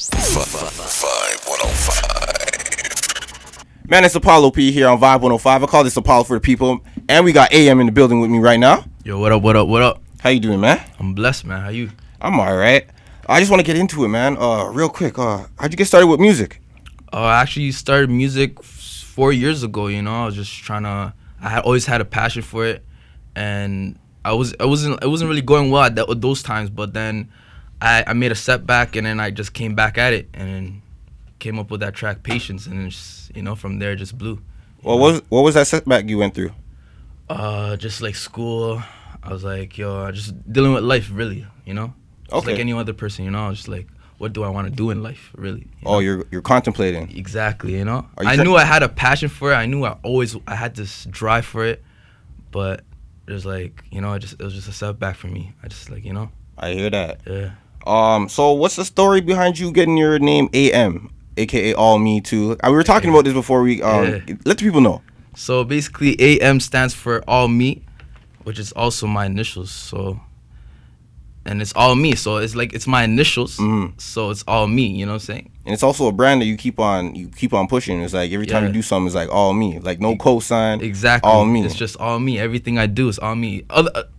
Vibe 105. Man, it's Apollo P here on Vibe 105. I call this Apollo for the people. And we got AM in the building with me right now. Yo, what up, what up, what up? How you doing, man? I'm blessed, man. How you? I'm alright. I just want to get into it, man. Real quick. How'd you get started with music? I actually started music 4 years ago, you know. I was just trying to... I had always had a passion for it. And it wasn't really going well at those times. But then I made a setback, and then I just came back at it. And then came up with that track, Patience. And then just, you know, from there, it just blew. What was that setback you went through? Just like school. I was like, yo, just dealing with life, really, you know? Just like any other person, you know? I was just like, what do I want to do in life, really? You know? You're contemplating. Exactly, you know? I knew I had a passion for it. I knew I had this drive for it. But it was like, you know, it was just a setback for me. I just like, you know? I hear that. Yeah. So what's the story behind you getting your name AM, aka All Me Too? We were talking about this before we let the people know. So basically, AM stands for All Me, which is also my initials. So, and it's All Me. So it's like it's my initials. Mm-hmm. So it's All Me. You know what I'm saying? And it's also a brand that you keep on pushing. It's like every time you do something, it's like All Me. Like no cosign. Exactly. All Me. It's just All Me. Everything I do is All Me.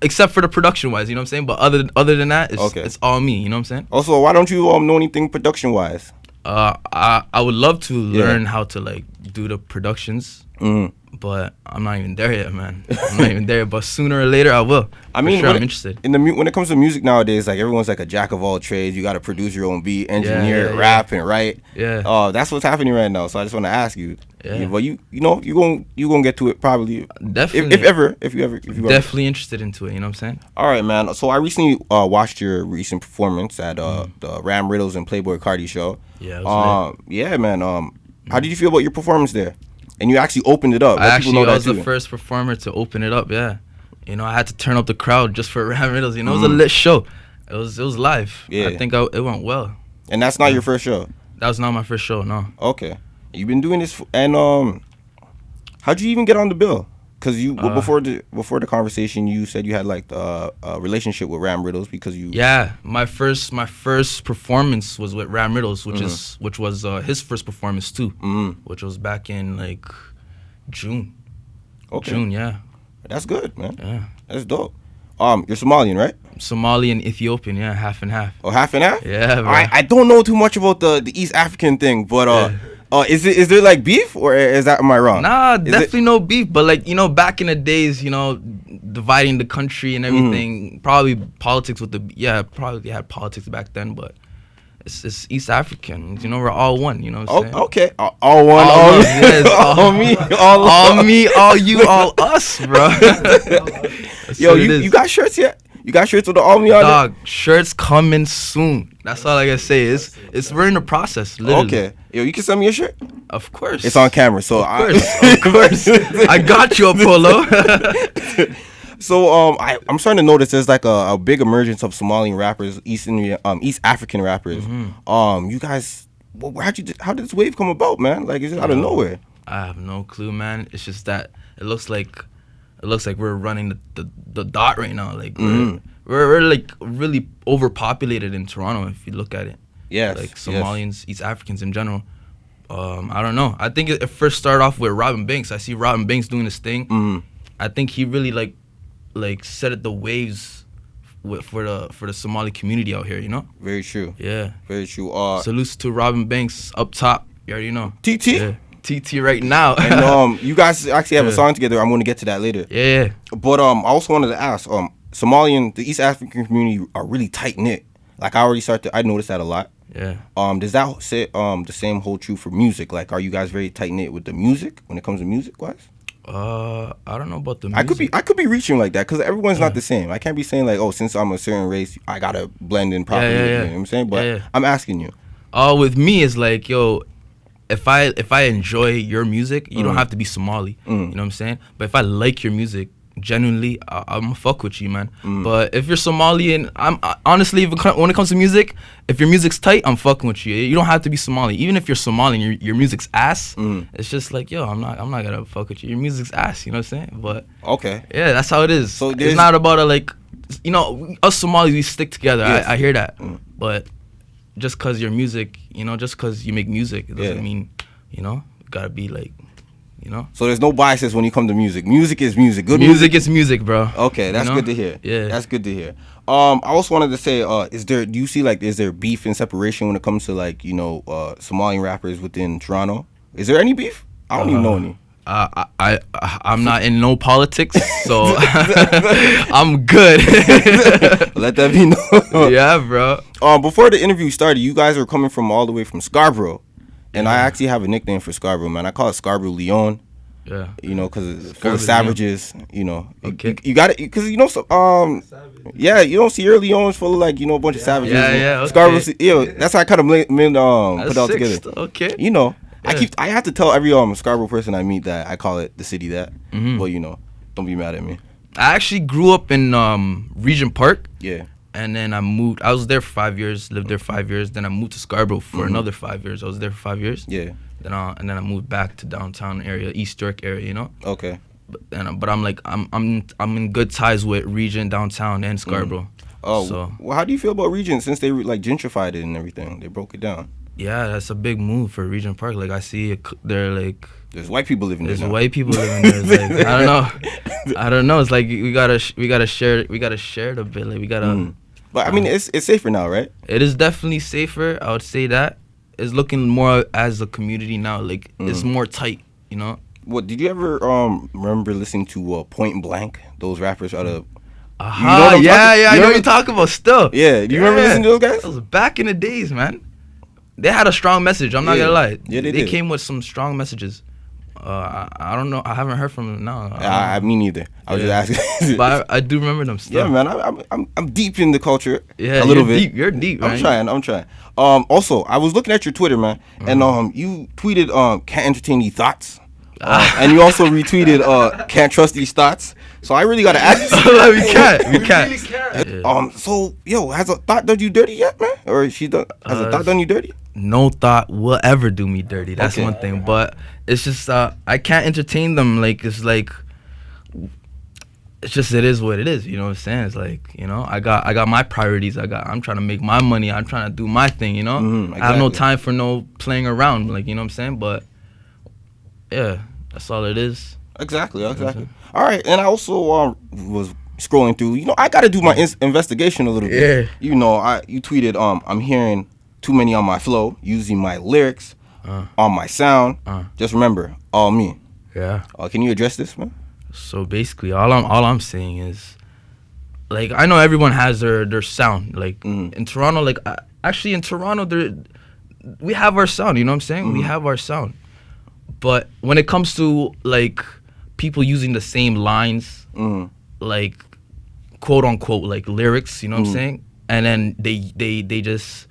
Except for the production wise. You know what I'm saying? But other than that, it's All Me. You know what I'm saying? Also, why don't you know anything production wise? I would love to learn how to like do the productions. Mm-hmm. But I'm not even there yet, man. I'm not even there. But sooner or later, I will. I mean, I'm interested. When it comes to music nowadays, like everyone's like a jack of all trades. You got to produce your own beat, engineer, rap, and write. Yeah. That's what's happening right now. So I just want to ask you. Yeah. Well, you gonna get to it probably. Definitely. If you ever. Definitely interested into it. You know what I'm saying? All right, man. So I recently watched your recent performance at the Ram Riddles and Playboy Cardi show. Yeah. It was yeah, man. How did you feel about your performance there? And you actually opened it up. I was the first performer to open it up, yeah. You know, I had to turn up the crowd just for Ram Riddles. You know, it was a lit show. It was live. Yeah. I think it went well. And that's not your first show? That was not my first show, no. Okay. You've been doing this, and how'd you even get on the bill? Because before the conversation, you said you had like a relationship with Ram Riddles because you. Yeah, my first performance was with Ram Riddles, which was his first performance too, which was back in like June. Okay. June, yeah. That's good, man. Yeah. That's dope. You're Somalian, right? Somali and Ethiopian, yeah, half and half. Oh, half and half? Yeah, bro. I don't know too much about the East African thing, but is there like beef, or am I wrong? Nah, definitely no beef. But like, you know, back in the days, you know, dividing the country and everything, probably politics probably had politics back then, but it's East African. You know, we're all one. You know what I'm saying? Okay, all one, all me, all me, all you, all us, bro. Yo, you got shirts yet? You got shirts with the All Me on it? Dog, shirts coming soon. That's all I gotta say. We're in the process, literally. Okay. Yo, you can send me a shirt? Of course. It's on camera, so of course. I got you, Apollo. So I'm starting to notice there's like a big emergence of Somalian rappers, East African rappers. Mm-hmm. You guys, how did this wave come about, man? Like, is it out of nowhere? I have no clue, man. It's just that it looks like we're running the dot right now. Like we're like really overpopulated in Toronto if you look at it. Yes. Like Somalians, East Africans in general. I don't know. I think it first started off with Robin Banks. I see Robin Banks doing this thing. I think he really like set it the waves for the Somali community out here. You know. Very true. Yeah. Very true. Salutes to Robin Banks up top. You already know. TT. Yeah. TT right now. And you guys actually have a song together. I'm going to get to that later. Yeah. But I also wanted to ask, the East African community are really tight knit. Like I noticed that a lot. Yeah. Does that say the same hold true for music? Like, are you guys very tight knit with the music when it comes to music wise? I don't know about the music. I could be reaching like that because everyone's not the same. I can't be saying like, oh, since I'm a certain race, I gotta blend in properly. You know what I'm saying? But I'm asking you. With me, it's like, yo, if I enjoy your music, you don't have to be Somali. You know what I'm saying? But if I like your music, genuinely, I'm gonna fuck with you, man. But if you're Somali and I'm honestly, when it comes to music, if your music's tight, I'm fucking with you. You don't have to be Somali. Even if you're Somali and your music's ass, it's just like, yo, I'm not gonna fuck with you. Your music's ass, you know what I'm saying? But okay, yeah, that's how it is. So it's not about us Somalis, we stick together. Yes. I hear that, but just cause your music, just cause you make music, it doesn't mean, you gotta be like, So there's no biases when you come to music. Music is music. Good music is music, bro. Okay, that's good to hear. Yeah, that's good to hear. I also wanted to say, do you see like, is there beef and separation when it comes to like, Somalian rappers within Toronto? Is there any beef? I don't even know any. I'm not in no politics, so I'm good. Let that be known. Yeah, bro. Before the interview started, you guys were coming from all the way from Scarborough. And I actually have a nickname for Scarborough, man. I call it Scarborough Leon. Yeah. Because it's full of savages. Okay. You got it, because yeah, Sierra Leone's full of like a bunch of savages. Yeah. Okay. Scarborough, that's how I kind of put it all together. Okay. Yeah. I have to tell every Scarborough person I meet that I call it the city that. But don't be mad at me. I actually grew up in Regent Park. Yeah. And then I moved. I was there for 5 years. Lived there 5 years. Then I moved to Scarborough for another 5 years. I was there for 5 years. Yeah. And then I moved back to downtown area, East York area. Okay. But I'm like I'm in good ties with Regent, downtown, and Scarborough. Oh. So. Well, how do you feel about Regent since they like gentrified it and everything? They broke it down. Yeah, that's a big move for Regent Park. Like I see, they're like. There's white people living there. There's white people living there. It's like, I don't know. It's like we gotta share it a bit. Like we gotta. But I mean, it's safer now, right? It is definitely safer. I would say that it's looking more as a community now. Like it's more tight. What did you ever remember listening to Point Blank? Those rappers out of. I know what you're talking about. Still. Yeah. Do you remember listening to those guys? That was back in the days, man. They had a strong message. I'm not gonna lie. Yeah, they came with some strong messages. I don't know. I haven't heard from them now. Me neither. I was just asking. But I do remember them still. Yeah, man. I'm deep in the culture. Yeah, a little bit. You're deep. I'm trying. Also, I was looking at your Twitter, man, and you tweeted "Can't entertain these thoughts," and you also retweeted "Can't trust these thoughts." So I really gotta ask you. We can't. So has a thought done you dirty yet, man? Or has a thought done you dirty? No thought will ever do me dirty. That's one thing. But it's just I can't entertain them. Like it's just it is what it is. You know what I'm saying? It's like I got my priorities. I'm trying to make my money. I'm trying to do my thing. Exactly. I have no time for no playing around. Like what I'm saying? But yeah, that's all it is. Exactly. All right, and I also was scrolling through. I got to do my investigation a little bit. Yeah. You tweeted I'm hearing too many on my flow, using my lyrics on my sound. Just remember, all me. Yeah. Can you address this, man? So basically, all I'm saying is, like, I know everyone has their sound. Like in Toronto, like actually in Toronto, we have our sound. You know what I'm saying? We have our sound. But when it comes to like people using the same lines, like quote unquote like lyrics, you know what I'm saying? And then they just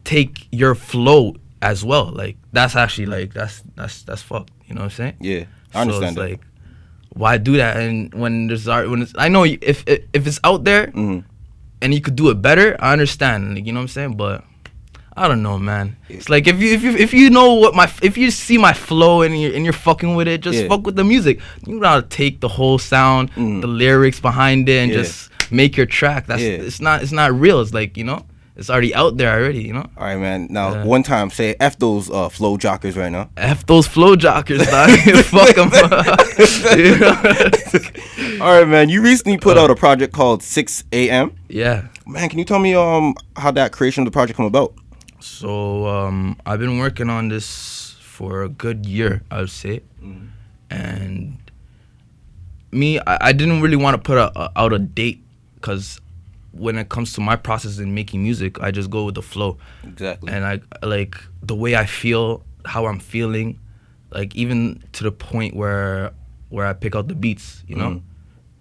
take your flow as well. Like that's actually like that's fucked. You know what I'm saying? Yeah, I understand so it's that. like, why do that? And when it's I know if it's out there and you could do it better, I understand. Like, you know what I'm saying? But I don't know, man. It's like if you know if you see my flow and you're fucking with it, just fuck with the music. You gotta take the whole sound, the lyrics behind it, and just make your track. That's it's not real. It's like it's already out there already. All right, man. Now one time say F those flow jockers right now. F those flow jockers, dog. Fuck them. All right, man. You recently put out a project called 6 a.m. Yeah. Man, can you tell me how that creation of the project come about? So I've been working on this for a good year, I would say, and I didn't really want to put out a date because when it comes to my process in making music, I just go with the flow. Exactly. And I like the way I feel, how I'm feeling, like even to the point where I pick out the beats,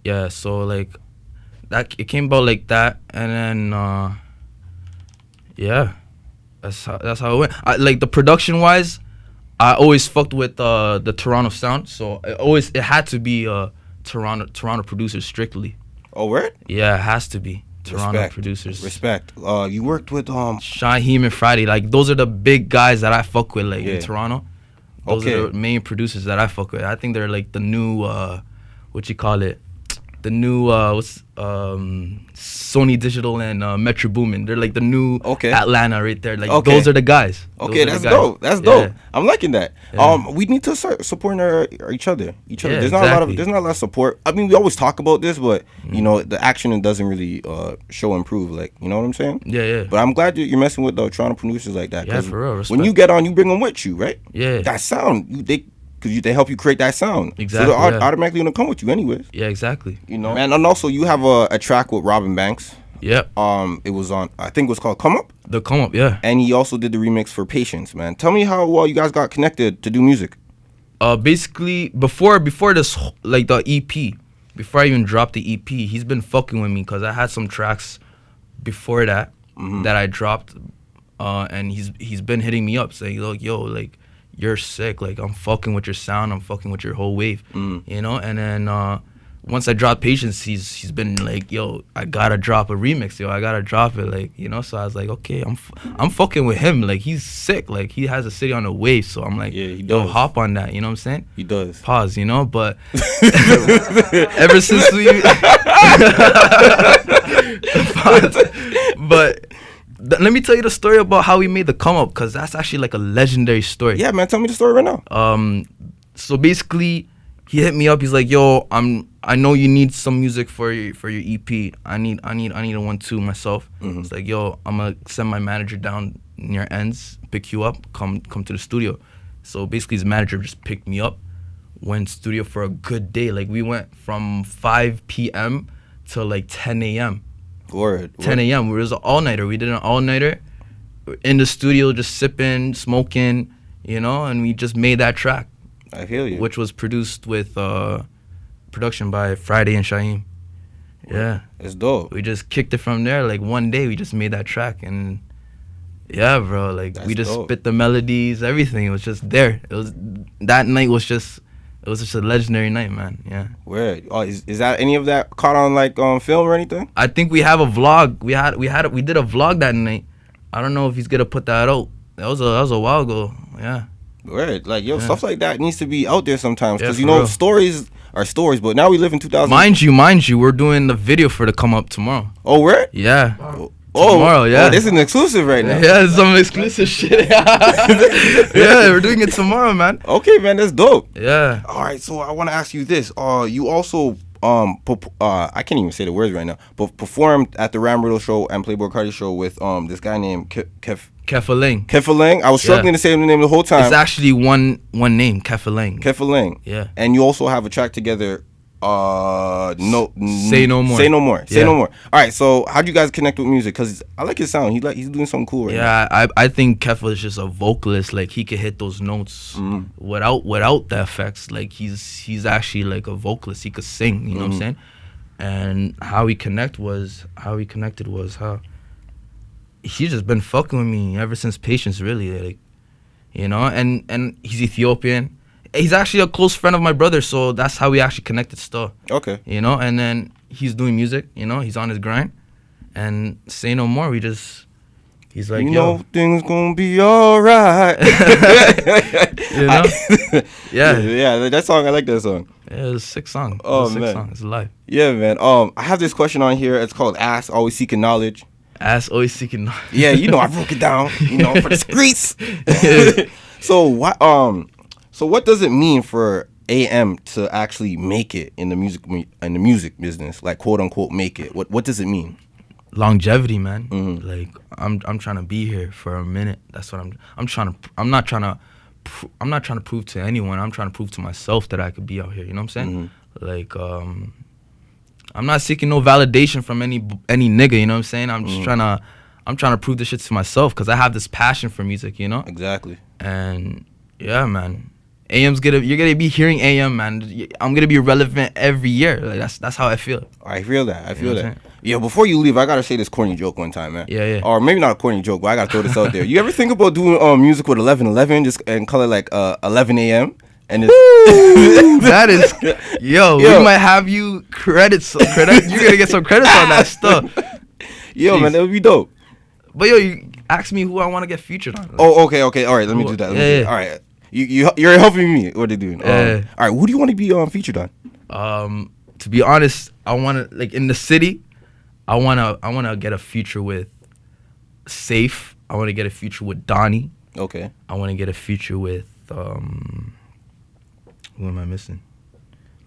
Yeah. So like that it came about like that, and then yeah. That's how it went. Like the production wise, I always fucked with the Toronto sound, so it had to be Toronto producers strictly. Oh, word? Yeah, it has to be Toronto producers. Respect. You worked with Shaheem and Friday. Like those are the big guys that I fuck with. Like in Toronto, those are the main producers that I fuck with. I think they're like the new what you call it. Sony Digital and Metro Boomin. They're like the new Atlanta right there. Like those are the guys. Okay, that's dope. That's dope. I'm liking that. Yeah. We need to start supporting each other. Yeah, there's not a lot of support. I mean, we always talk about this, but you know, the action doesn't really show and prove. Like, you know what I'm saying? Yeah. But I'm glad you're messing with the Toronto producers like that. Yeah, for real. Respect. When you get on, you bring them with you, right? Yeah. That sound, because they help you create that sound. Exactly. So they're automatically gonna come with you anyways. Yeah, exactly. You know, man. And also, you have a track with Robin Banks. Yep. It was on, I think it was called Come Up. The Come Up, yeah. And he also did the remix for Patience, man. Tell me how you guys got connected to do music. Basically, before this, like the EP, before I even dropped the EP, he's been fucking with me because I had some tracks before that that I dropped, and he's been hitting me up saying, look, yo, like, you're sick, like, I'm fucking with your sound, I'm fucking with your whole wave, you know. And then once I dropped Patience, he's been like, yo, I gotta drop a remix, yo, I gotta drop it, like, you know. So I was like, okay, I'm fucking with him, like, he's sick, like, he has a city on the wave. So I'm like, yeah, he yo, does. hop on that, you know what I'm saying? He does. Pause, you know. But ever since we let me tell you the story about how we made the Come Up, because that's actually like a legendary story. Yeah, man, tell me the story right now. So basically, he hit me up. He's like, yo, I know you need some music for your EP. I need a one too myself. It's like, yo, I'm gonna send my manager down near Ends, pick you up, come to the studio. So basically, his manager just picked me up, went studio for a good day. Like, we went from 5 p.m. till like 10 a.m. Word. 10 a.m. It was an all-nighter. We did an all-nighter in the studio, just sipping, smoking, you know, and we just made that track. I feel you. Which was produced with production by Friday and Shaheem. Yeah. It's dope. We just kicked it from there. Like, one day we just made that track, and yeah, bro, like, we just spit the melodies, everything. It was just there. That night was just a legendary night, man. Yeah. Where? Oh, is that any of that caught on like film or anything? I think we have a vlog. We did a vlog that night. I don't know if he's gonna put that out. That was a while ago. Yeah. Word. Like, yo, stuff like that needs to be out there sometimes, because Yeah, you know, real. stories are stories. But now we live in 2000. Mind you, we're doing the video for the Come Up tomorrow. Oh, where? Yeah. Oh, tomorrow, yeah. Oh, this is an exclusive right now. Yeah, some exclusive shit. Yeah, we're doing it tomorrow, man. Okay, man, that's dope. Yeah. All right, so I want to ask you this. You also I can't even say the words right now, but performed at the Ram Riddle show and Playboy Cardi show with this guy named Keffaleng. Keffaleng. I was struggling to say the name the whole time. It's actually one name, Keffaleng. Keffaleng. Yeah. And you also have a track together. Say No More. Say No More. Say No More. All right. So how'd you guys connect with music? Because I like his sound. He's doing something cool right now. Yeah, I think Keff is just a vocalist. Like, he could hit those notes without the effects. Like, he's actually like a vocalist. He could sing. You know what I'm saying? And how we connected was how he's just been fucking with me ever since Patience, really. Like, you know, and he's Ethiopian. He's actually a close friend of my brother, so that's how we actually connected still. Okay. You know, and then he's doing music, you know, he's on his grind. And Say No More, he's like, you know, things gonna be all right. You know? Yeah, that song, I like that song. Yeah, it's a sick song. Oh, man. man. Song. It's live. Yeah, man. I have this question on here. It's called Ask, Always Seeking Knowledge. Ask, Always Seeking Knowledge. Yeah, you know, I broke it down, you know, for the streets. So what does it mean for AM to actually make it in the music business, like, quote unquote make it? What does it mean? Longevity, man. Like, I'm trying to be here for a minute. That's what I'm not trying to prove to anyone. I'm trying to prove to myself that I could be out here. You know what I'm saying? Like, I'm not seeking no validation from any nigga. You know what I'm saying? I'm just trying to prove this shit to myself, because I have this passion for music. You know? Exactly. And yeah, man. you're gonna be hearing AM, man. I'm gonna be relevant every year. Like, that's how I feel. I feel that. Yeah, before you leave, I gotta say this corny joke one time, man. Yeah. Or maybe not a corny joke, but I gotta throw this out there. You ever think about doing music with 1111 just and call it like 11 AM? And that is, yo, we might have you credits. You're gonna get some credits on that stuff. Yo, jeez, man, that would be dope. But yo, you ask me who I want to get featured on. Like, oh, okay. All right, let me do that. All right, you're helping me. What are you doing? All right, who do you want to be featured on? To be honest, I want to, like, in the city, I want to get a feature with Safe. I want to get a feature with Donnie. Okay. I want to get a feature with who am I missing?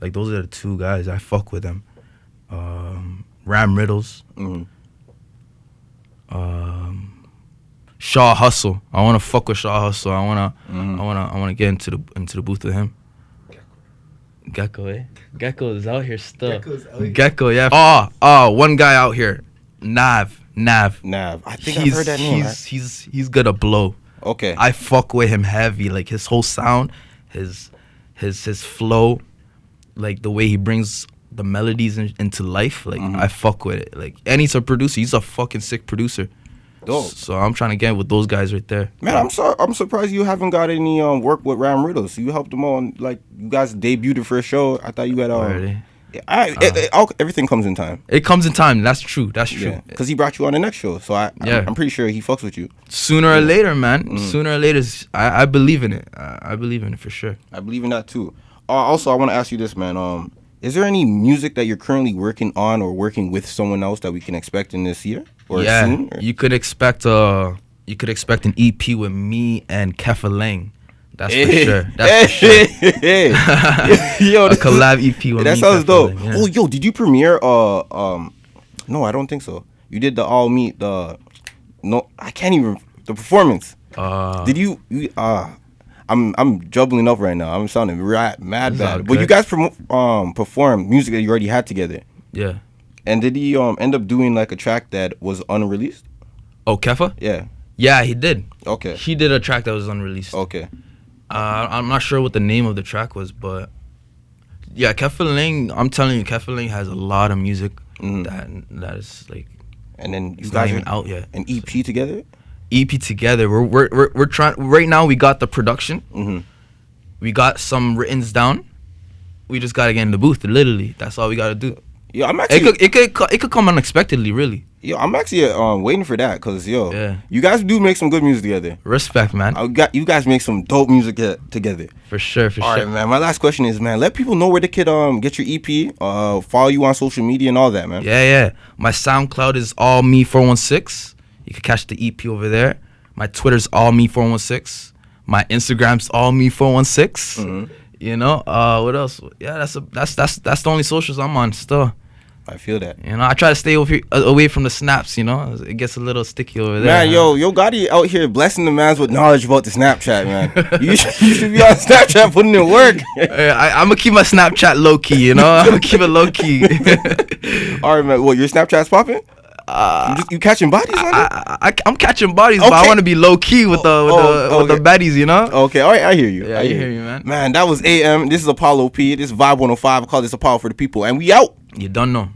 Like, those are the two guys. I fuck with them. Ram Riddles. Mm-hmm. Shaw Hustle. I want to fuck with Shaw Hustle. I want to get into the booth with him. Gecko, eh? Gecko is out here still. Gecko, yeah. Oh, one guy out here. Nav. I think I've heard that name. He's gonna blow. Okay. I fuck with him heavy. Like, his whole sound, his flow, like the way he brings the melodies into life. Like, I fuck with it. Like, and he's a producer. He's a fucking sick producer. Dope. So I'm trying to get with those guys right there. Man, I'm surprised you haven't got any work with Ram Riddles. You helped him on, like, you guys debuted for a show. I thought you had everything comes in time. It comes in time. That's true. Yeah. Because he brought you on the next show, so I'm pretty sure he fucks with you. Sooner or later, man. Sooner or later, I believe in it. I believe in it for sure. I believe in that too. Also, I want to ask you this, man. Is there any music that you're currently working on or working with someone else that we can expect in this year or soon? You could expect an EP with me and Keffaleng. That's for sure. That's for sure. Yo, a collab EP with me. That sounds dope. Yeah. Oh, yo, did you premiere? No, I don't think so. You did the all meet the performance. Did you? I'm jubbling up right now. I'm sounding mad bad. But you guys performed music that you already had together. Yeah. And did he end up doing like a track that was unreleased? Oh, Keffa? Yeah. Yeah, he did. Okay. He did a track that was unreleased. Okay. I'm not sure what the name of the track was, but yeah, Keffaleng. I'm telling you, Keffaleng has a lot of music that is like. And then you guys guys not even out yet. An EP together. EP together. We're trying right now. We got the production. We got some writtens down. We just gotta get in the booth. Literally, that's all we gotta do. Yo, I'm actually. It could come unexpectedly, really. Yo, I'm actually waiting for that because you guys do make some good music together. Respect, man. You guys make some dope music together. For sure. All right, man. My last question is, man, let people know where they could get your EP, follow you on social media and all that, man. Yeah. My SoundCloud is all me 416. You can catch the EP over there. My Twitter's all me 416. My Instagram's all me 416. You know, what else? Yeah, that's the only socials I'm on still. I feel that. You know, I try to stay away from the snaps, you know. It gets a little sticky over there. Man, yo, Gotti out here blessing the mans with knowledge about the Snapchat, man. you should be on Snapchat putting in work. I'm going to keep my Snapchat low-key, you know. I'm going to keep it low-key. All right, man. What, your Snapchat's popping? You catching bodies on it? I'm catching bodies, but I want to be low-key with the baddies, you know? Okay, all right, I hear you. Yeah, I hear you, man. Man, that was AM. This is Apollo P. This is Vibe 105. I call this Apollo for the people. And we out. You don't know.